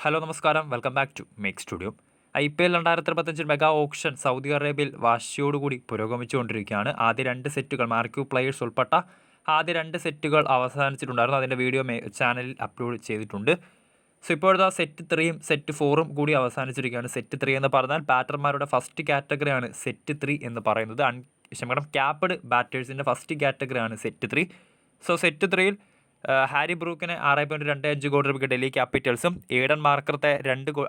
Hello നമസ്കാരം, welcome back to make studio. IPL 2025 mega auction Saudi അറേബ്യയിൽ വാശിയോടുകൂടി പുരോഗമിച്ചുകൊണ്ടിരിക്കുകയാണ്. ആദ്യ രണ്ട് സെറ്റുകൾ മാർക്യൂ പ്ലേയേഴ്സ് ഉൾപ്പെട്ട ആദ്യ രണ്ട് സെറ്റുകൾ അവസാനിച്ചിട്ടുണ്ടായിരുന്നു. അതിൻ്റെ വീഡിയോ ചാനലിൽ അപ്ലോഡ് ചെയ്തിട്ടുണ്ട്. സോ ഇപ്പോഴത്തെ സെറ്റ് 3യും സെറ്റ് 4ഉം കൂടി അവസാനിച്ചിരിക്കുകയാണ്. സെറ്റ് 3 എന്ന് പറഞ്ഞാൽ ബാറ്റർമാരുടെ ഫസ്റ്റ് കാറ്റഗറിയാണ് സെറ്റ് 3 എന്ന് പറയുന്നത്. ക്യാപ്ഡ് ബാറ്റേഴ്സിൻ്റെ ഫസ്റ്റ് കാറ്റഗറിയാണ് സെറ്റ് 3. സോ സെറ്റ് 3യിൽ ഹാരി ബ്രൂക്കിനെ 6.25 കോടി രൂപയ്ക്ക് ഡൽഹി ക്യാപിറ്റൽസും ഏഡൻ മാർക്കറത്തെ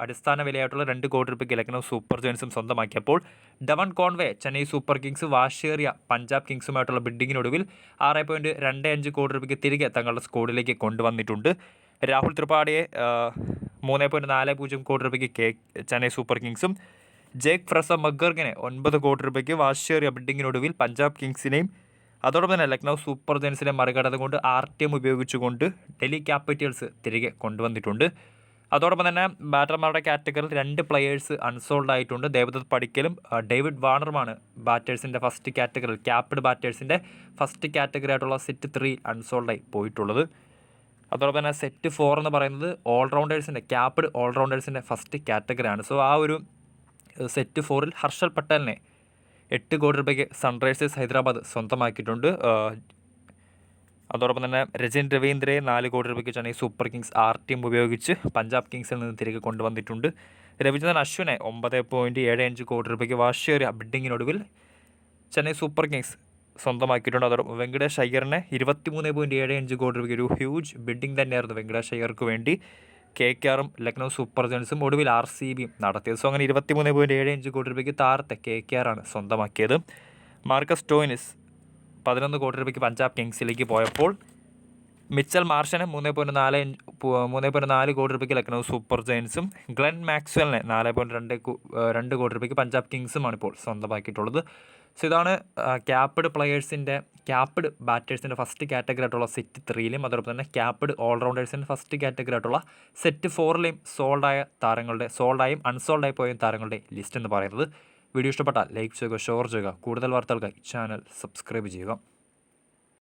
അടിസ്ഥാന വിലയായിട്ടുള്ള 2 കോടി രൂപയ്ക്ക് ലക്നൗ സൂപ്പർ ജയൻസും സ്വന്തമാക്കിയപ്പോൾ Devon Conway Chennai super kings വാശേറിയ പഞ്ചാബ് കിങ്സുമായിട്ടുള്ള ബിഡിങ്ങിനൊടുവിൽ 6.25 കോടി രൂപയ്ക്ക് തിരികെ തങ്ങളുടെ സ്കോഡിലേക്ക് കൊണ്ടുവന്നിട്ടുണ്ട്. രാഹുൽ ത്രിപാഠിയെ 3.40 കോടി രൂപയ്ക്ക് ചെന്നൈ സൂപ്പർ കിങ്സും ജേക്ക് ഫ്രസ മഗർഗിനെ 9 കോടി രൂപയ്ക്ക് വാശേറിയ ബിഡിങ്ങിനൊടുവിൽ പഞ്ചാബ് കിങ്സിനെയും അതോടൊപ്പം തന്നെ ലക്നൗ സൂപ്പർ ജയൻസിനെ മറികടന്നുകൊണ്ട് RTM ഉപയോഗിച്ചുകൊണ്ട് ഡൽഹി ക്യാപിറ്റൽസ് തിരികെ കൊണ്ടുവന്നിട്ടുണ്ട്. അതോടൊപ്പം തന്നെ ബാറ്റർമാരുടെ കാറ്റഗറിയിൽ 2 പ്ലെയേഴ്സ് അൺസോൾഡ് ആയിട്ടുണ്ട്. ദേവദത്ത് പടിക്കലും ഡേവിഡ് വാർണറുമാണ് ബാറ്റേഴ്സിൻ്റെ ഫസ്റ്റ് കാറ്റഗറിയിൽ ക്യാപ്ഡ് ബാറ്റേഴ്സിൻ്റെ ഫസ്റ്റ് കാറ്റഗറി ആയിട്ടുള്ള സെറ്റ് 3 അൺസോൾഡായി പോയിട്ടുള്ളത്. അതോടൊപ്പം തന്നെ സെറ്റ് 4 എന്ന് പറയുന്നത് ക്യാപ്ഡ് ഓൾറൗണ്ടേഴ്സിൻ്റെ ഫസ്റ്റ് കാറ്റഗറിയാണ്. സോ ആ ഒരു സെറ്റ് 4ൽ ഹർഷൽ പട്ടേലിനെ 8 കോടി രൂപയ്ക്ക് സൺറൈസേഴ്സ് ഹൈദരാബാദ് സ്വന്തമാക്കിയിട്ടുണ്ട്. അതോടൊപ്പം തന്നെ രജൻ രവീന്ദ്രയെ 4 കോടി രൂപയ്ക്ക് ചെന്നൈ സൂപ്പർ കിങ്സ് RTM ഉപയോഗിച്ച് പഞ്ചാബ് കിങ്സിൽ നിന്ന് തിരികെ കൊണ്ടുവന്നിട്ടുണ്ട്. രവിചന്ദ്രൻ അശ്വിനെ 9.75 കോടി രൂപയ്ക്ക് വാശിയേറിയ ബിഡിങ്ങിനൊടുവിൽ ചെന്നൈ സൂപ്പർ കിങ്സ് സ്വന്തമാക്കിയിട്ടുണ്ട്. അതോടൊപ്പം വെങ്കടേഷ് അയ്യറിനെ 23.75 കോടി രൂപയ്ക്ക് ഒരു ഹ്യൂജ് ബിഡിങ് തന്നെയായിരുന്നു വെങ്കടേഷ് അയ്യർക്ക് വേണ്ടി KKRും ലക്നൗ സൂപ്പർ ജയൻസും ഒടുവിൽ RCBയും നടത്തിയത്. സോ അങ്ങനെ 23.75 കോടി രൂപയ്ക്ക് താരത്തെ KKR ആണ് സ്വന്തമാക്കിയത്. മാർക്കസ് സ്റ്റോയിനിസ് 11 കോടി രൂപയ്ക്ക് പഞ്ചാബ് കിങ്സിലേക്ക് പോയപ്പോൾ മിച്ചൽ മാർഷന് 3.4 കോടി രൂപയ്ക്ക് ലക്നൗ സൂപ്പർ ജയൻസും ഗ്ലെൻ മാക്സ്വെലിനെ 4.2 കോടി രൂപയ്ക്ക് പഞ്ചാബ് കിങ്സുമാണ് ഇപ്പോൾ സ്വന്തമാക്കിയിട്ടുള്ളത്. സോ ഇതാണ് ക്യാപ്ഡ് ബാറ്റേഴ്സിൻ്റെ ഫസ്റ്റ് കാറ്റഗറി ആയിട്ടുള്ള സെറ്റ് 3യിലും അതോടൊപ്പം തന്നെ ക്യാപ്ഡ് ഓൾറൗണ്ടേഴ്സിൻ്റെ ഫസ്റ്റ് കാറ്റഗറി ആയിട്ടുള്ള സെറ്റ് 4ലെയും സോൾഡായും അൺസോൾഡായി പോയ താരങ്ങളുടെ ലിസ്റ്റ് എന്ന് പറയുന്നത്. വീഡിയോ ഇഷ്ടപ്പെട്ടാൽ ലൈക്ക് ചെയ്യുക, ഷെയർ ചെയ്യുക. കൂടുതൽ വാർത്തകൾക്കായി ചാനൽ സബ്സ്ക്രൈബ് ചെയ്യുക.